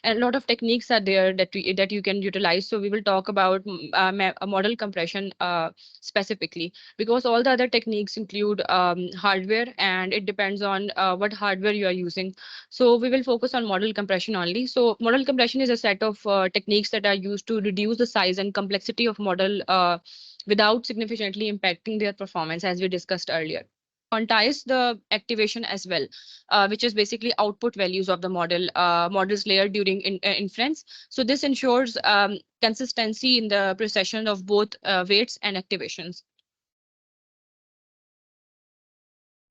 and a lot of techniques are there that you can utilize. So we will talk about model compression specifically, because all the other techniques include hardware, and it depends on what hardware you are using. So we will focus on model compression only. So model compression is a set of techniques that are used to reduce the size and complexity of model without significantly impacting their performance, as we discussed earlier. Quantize the activation as well, which is basically output values of the model's layer during inference. So this ensures consistency in the precision of both weights and activations.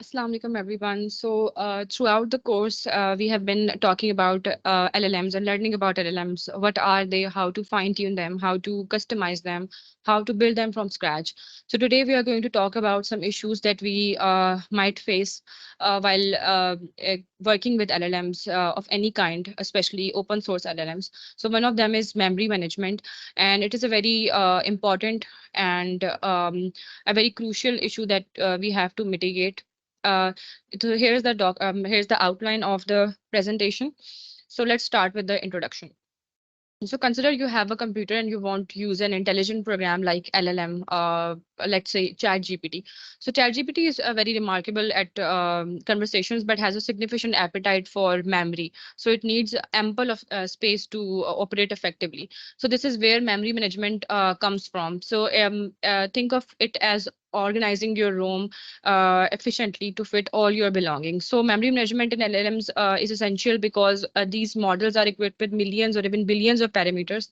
Assalamu alaikum, everyone. So, throughout the course, we have been talking about LLMs and learning about LLMs. What are they? How to fine tune them? How to customize them? How to build them from scratch? So, today we are going to talk about some issues that we might face while working with LLMs of any kind, especially open source LLMs. So, one of them is memory management, and it is a very important and a very crucial issue that we have to mitigate. uh, so here's the outline of the presentation. So let's start with the introduction. So consider you have a computer and you want to use an intelligent program like LLM, let's say ChatGPT. So ChatGPT is very remarkable at conversations, but has a significant appetite for memory. So it needs ample of space to operate effectively. So this is where memory management comes from. So think of it as organizing your room efficiently to fit all your belongings. So memory management in LLMs is essential because these models are equipped with millions or even billions of parameters,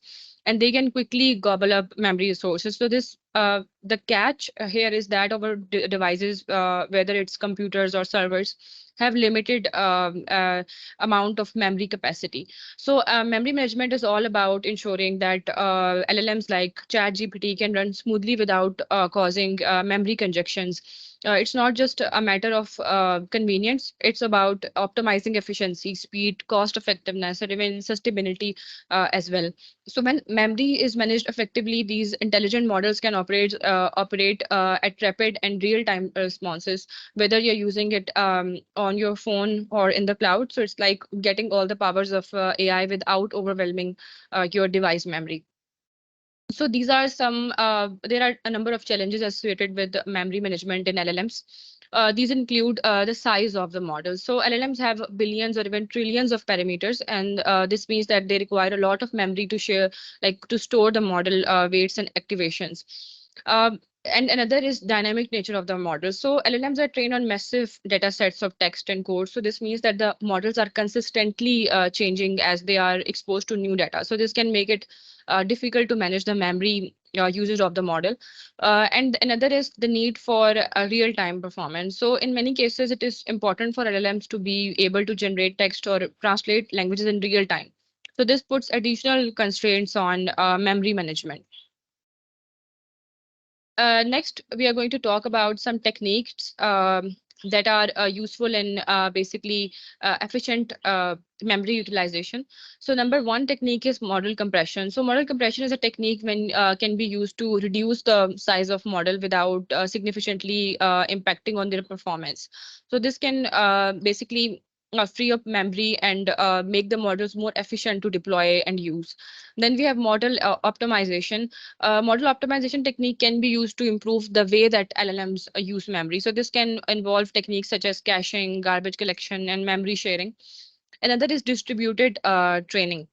and they can quickly gobble up memory resources. So this the catch here is that our devices, whether it's computers or servers, have limited amount of memory capacity. So memory management is all about ensuring that LLMs like ChatGPT can run smoothly without causing memory congestions. It's not just a matter of convenience, it's about optimizing efficiency, speed, cost effectiveness, and even sustainability as well. So when memory is managed effectively, these intelligent models can operate at rapid and real-time responses, whether you're using it on your phone or in the cloud. So it's like getting all the powers of AI without overwhelming your device memory. So these are there are a number of challenges associated with memory management in LLMs. These include the size of the model. So LLMs have billions or even trillions of parameters, and this means that they require a lot of memory to share, like to store the model weights and activations. And another is dynamic nature of the model. So LLMs are trained on massive data sets of text and code. So this means that the models are consistently changing as they are exposed to new data. So this can make it difficult to manage the memory usage of the model. And another is the need for a real-time performance. So in many cases, it is important for LLMs to be able to generate text or translate languages in real time. So this puts additional constraints on memory management. Next, we are going to talk about some techniques that are useful in basically efficient memory utilization. So number one technique is model compression. So model compression is a technique when can be used to reduce the size of model without significantly impacting on their performance. So this can basically free up memory and make the models more efficient to deploy and use. Then we have model optimization. Model optimization technique can be used to improve the way that LLMs use memory. So this can involve techniques such as caching, garbage collection, and memory sharing. Another is distributed training.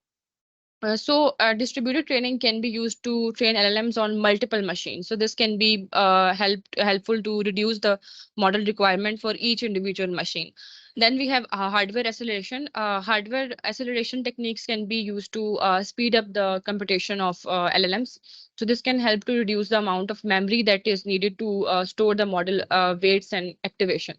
Distributed training can be used to train LLMs on multiple machines. So this can be helpful to reduce the model requirement for each individual machine. Then we have hardware acceleration. Hardware acceleration techniques can be used to speed up the computation of LLMs. So this can help to reduce the amount of memory that is needed to store the model weights and activation.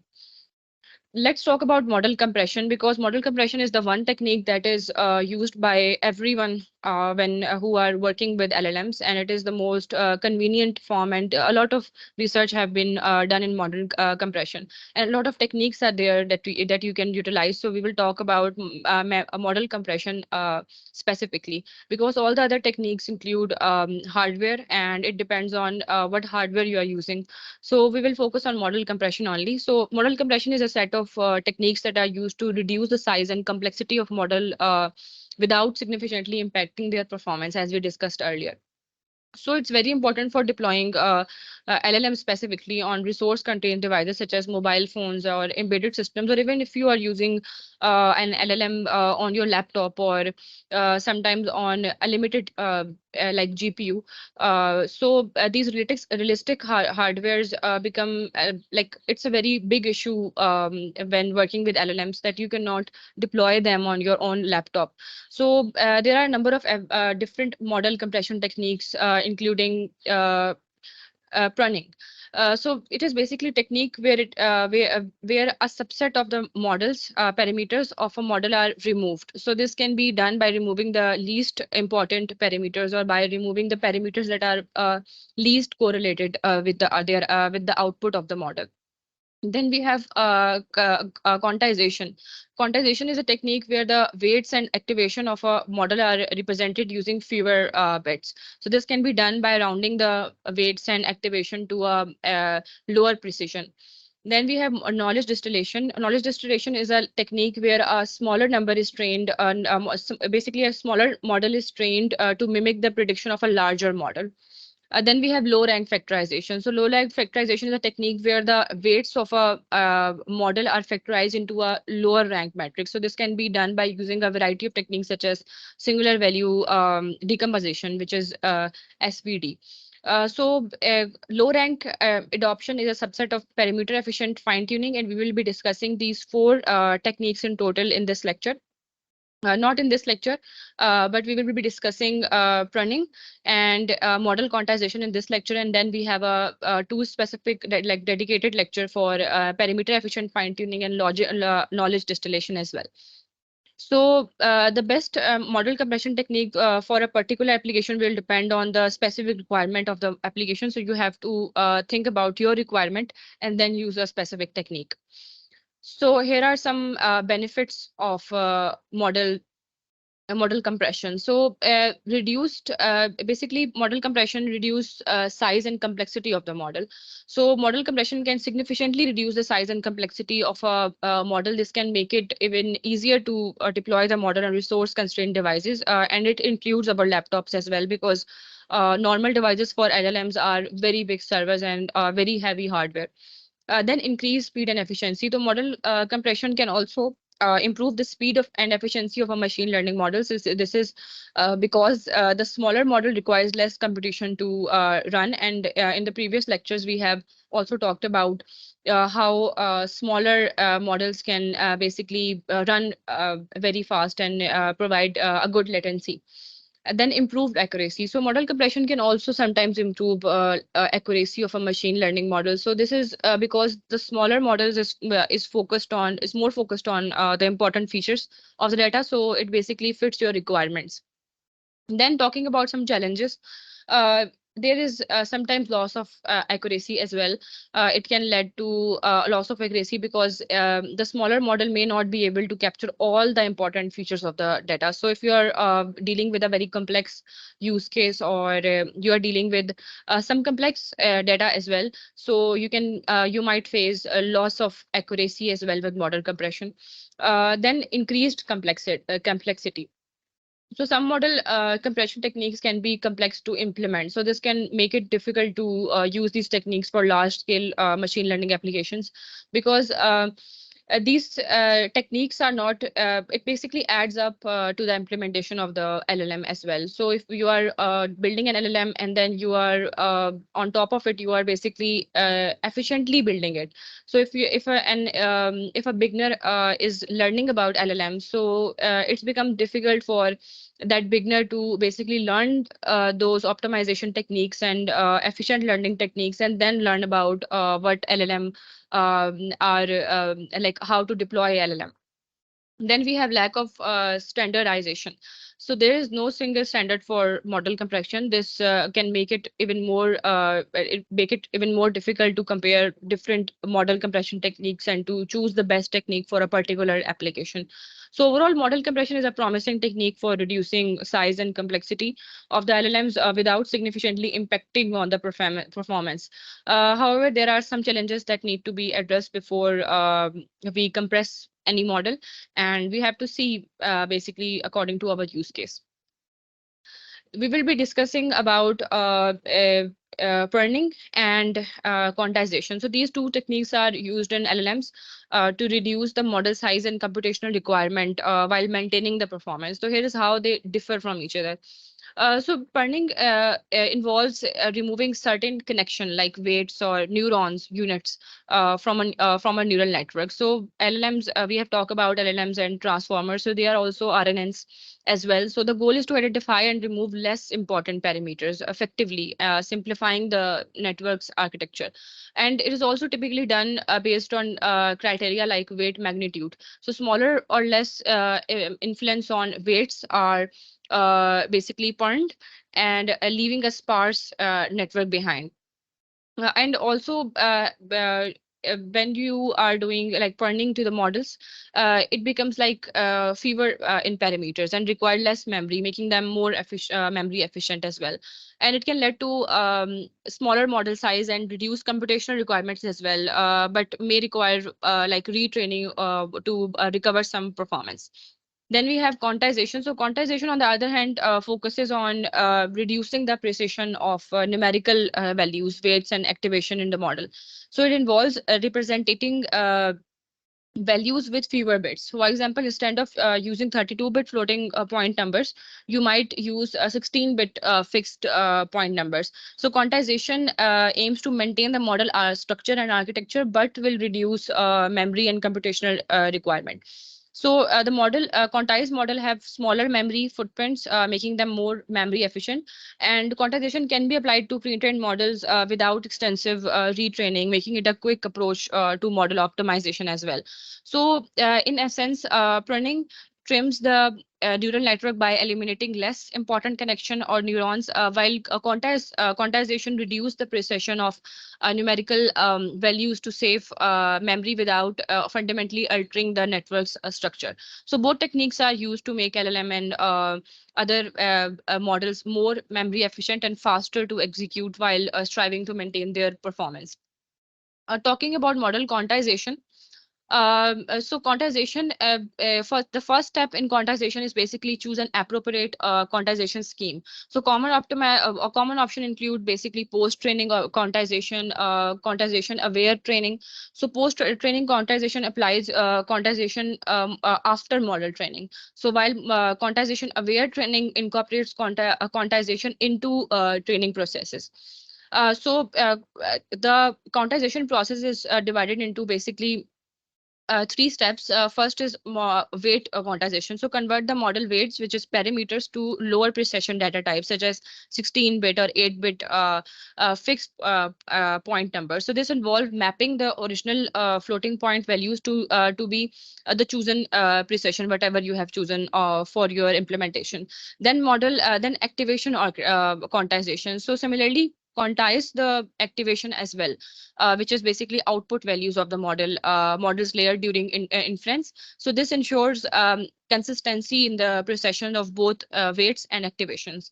Let's talk about model compression, because model compression is the one technique that is used by everyone when who are working with LLMs, and it is the most convenient form. And a lot of research have been done in model compression, and a lot of techniques are there that you can utilize. So we will talk about model compression specifically, because all the other techniques include hardware, and it depends on what hardware you are using. So we will focus on model compression only. So model compression is a set of techniques that are used to reduce the size and complexity of model without significantly impacting their performance, as we discussed earlier. So it's very important for deploying LLM specifically on resource-constrained devices such as mobile phones or embedded systems, or even if you are using an LLM on your laptop or sometimes on a limited like GPU. These realistic hardwares become like it's a very big issue when working with LLMs, that you cannot deploy them on your own laptop. So there are a number of different model compression techniques, including pruning. So it is basically a technique where a subset of the models parameters of a model are removed. So this can be done by removing the least important parameters, or by removing the parameters that are least correlated with the output of the model. Then we have quantization. Quantization is a technique where the weights and activation of a model are represented using fewer bits. So this can be done by rounding the weights and activation to a lower precision. Then we have knowledge distillation. Knowledge distillation is a technique where a smaller number is trained, basically a smaller model is trained to mimic the prediction of a larger model. Then we have low rank factorization. So low rank factorization is a technique where the weights of a model are factorized into a lower rank matrix. So this can be done by using a variety of techniques such as singular value decomposition, which is SVD. Low rank adoption is a subset of parameter efficient fine tuning, and we will be discussing these four techniques in total in this lecture. Not in this lecture, but we will be discussing pruning and model quantization in this lecture, and then we have a two specific like dedicated lecture for parameter efficient fine tuning and knowledge distillation as well. So the best model compression technique for a particular application will depend on the specific requirement of the application. So you have to think about your requirement and then use a specific technique. So here are some benefits of model compression. So reduced basically model compression reduce size and complexity of the model. So model compression can significantly reduce the size and complexity of a model. This can make it even easier to deploy the model on resource constrained devices, and it includes our laptops as well, because normal devices for LLMs are very big servers and very heavy hardware. Then increase speed and efficiency. The model compression can also improve the speed of and efficiency of a machine learning models. This is because the smaller model requires less computation to run. And in the previous lectures, we have also talked about how smaller models can basically run very fast and provide a good latency. And then improved accuracy. So model compression can also sometimes improve accuracy of a machine learning model. So this is because the smaller models is more focused on the important features of the data. So it basically fits your requirements. Then talking about some challenges, there is sometimes loss of accuracy as well. It can lead to loss of accuracy because the smaller model may not be able to capture all the important features of the data. So if you are dealing with a very complex use case, or you are dealing with some complex data as well, so you might face a loss of accuracy as well with model compression. Then increased complexity. So some model compression techniques can be complex to implement. So this can make it difficult to use these techniques for large scale machine learning applications, because these techniques are not, it basically adds up to the implementation of the LLM as well. So if you are building an LLM and then you are on top of it, you are basically efficiently building it. So if a beginner is learning about LLM, so it's become difficult for that beginner to basically learn those optimization techniques and efficient learning techniques, and then learn about what LLM are like how to deploy LLM. Then we have lack of standardization. So there is no single standard for model compression. This can make it even more difficult to compare different model compression techniques and to choose the best technique for a particular application. So overall, model compression is a promising technique for reducing size and complexity of the LLMs without significantly impacting on the performance. However, there are some challenges that need to be addressed before we compress any model, and we have to see basically according to our use case. We will be discussing about pruning and quantization. So these two techniques are used in LLMs to reduce the model size and computational requirement while maintaining the performance. So here is how they differ from each other. So pruning involves removing certain connection like weights or neurons units from a neural network. So LLMs, we have talked about LLMs and transformers. So they are also RNNs as well. So the goal is to identify and remove less important parameters effectively, simplifying the network's architecture. And it is also typically done based on criteria like weight magnitude. So smaller or less influence on weights are basically purned and leaving a sparse network behind. And also, when you are doing like pruning to the models, it becomes like fewer in parameters and require less memory, making them more memory efficient as well. And it can lead to smaller model size and reduce computational requirements as well, but may require like retraining to recover some performance. Then we have quantization. So quantization, on the other hand, focuses on reducing the precision of numerical values, weights, and activation in the model. So it involves representing values with fewer bits. For example, instead of using 32-bit floating point numbers, you might use 16-bit fixed point numbers. So quantization aims to maintain the model structure and architecture, but will reduce memory and computational requirement. So the quantized model have smaller memory footprints, making them more memory efficient. And quantization can be applied to pre-trained models without extensive retraining, making it a quick approach to model optimization as well. So, in essence, pruning trims the neural network by eliminating less important connection or neurons, while quantization reduce the precision of numerical values to save memory without fundamentally altering the network's structure. So both techniques are used to make LLM and other models more memory efficient and faster to execute while striving to maintain their performance. Talking about model quantization, so quantization, for the first step in quantization is basically choose an appropriate quantization scheme. So a common option include basically post-training or quantization aware training. So post-training quantization applies quantization after model training. So while quantization aware training incorporates quantization into training processes. The quantization process is divided into basically three steps. First is weight quantization. So convert the model weights, which is parameters, to lower precision data types, such as 16-bit or 8-bit fixed point numbers. So this involves mapping the original floating point values to be the chosen precision, whatever you have chosen for your implementation. Then activation or quantization. So similarly, quantize the activation as well, which is basically output values of the model's layer during inference. So this ensures consistency in the precision of both weights and activations.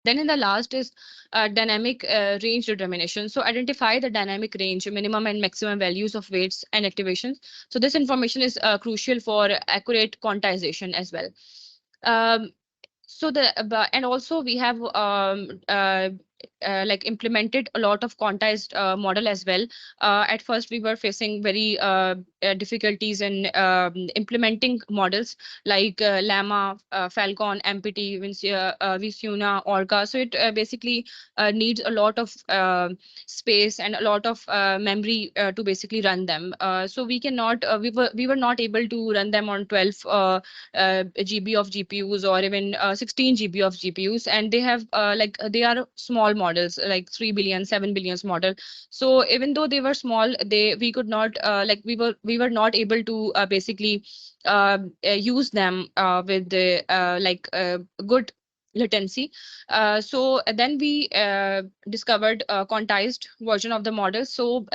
Then in the last is dynamic range determination. So identify the dynamic range, minimum and maximum values of weights and activations. So this information is crucial for accurate quantization as well. Um, and also we have like implemented a lot of quantized model as well. At first we were facing very difficulties in implementing models like llama, falcon, mpt, visuna, orca. So it basically needs a lot of space and a lot of memory to basically run them. So we were not able to run them on 12 GB of GPUs or even 16 GB of GPUs, and they have they are small models like 3 billion, 7 billions model. So even though they were small, they we could not we were not able to basically use them with the good latency. So then we discovered a quantized version of the model. So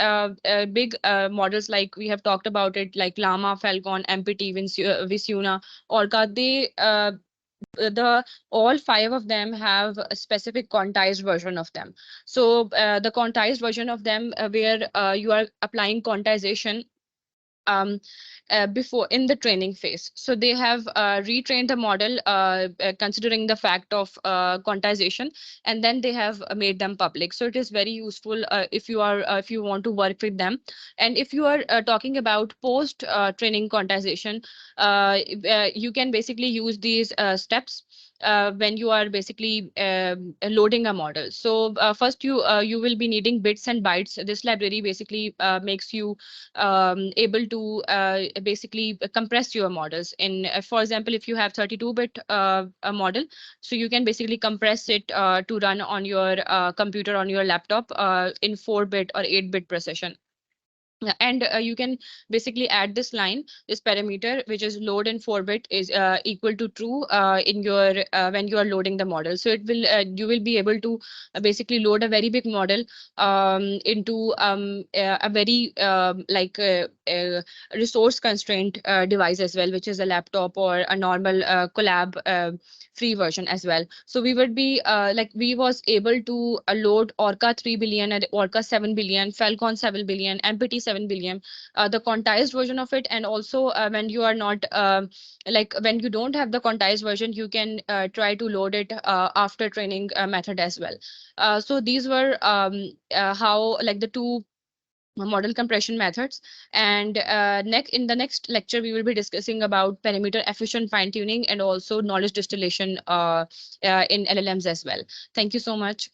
big models, like we have talked about it, like Llama, Falcon, MPT, Visuna, Orca, they the all five of them have a specific quantized version of them. So the quantized version of them, where you are applying quantization um, before in the training phase. So they have retrained the model considering the fact of quantization, and then they have made them public. So it is very useful if you want to work with them. And if you are talking about post training quantization, you can basically use these steps when you are basically loading a model. So first you will be needing bits and bytes. This library basically makes you able to basically compress your models. In, for example, if you have 32-bit a model, so you can basically compress it to run on your computer, on your laptop, in 4-bit or 8-bit precision. Yeah, and you can basically add this line, this parameter, which is load in 4-bit is equal to true in your when you are loading the model. So it will you will be able to basically load a very big model into a very resource constraint device as well, which is a laptop or a normal collab free version as well. So we would be we was able to load Orca 3 billion and Orca 7 billion, Falcon 7 billion, MPT 7 billion, the quantized version of it. And also when you are not when you don't have the quantized version, you can try to load it after training method as well. So these were how like the two model compression methods. And next in the next lecture we will be discussing about parameter efficient fine tuning and also knowledge distillation in LLMs as well. Thank you so much.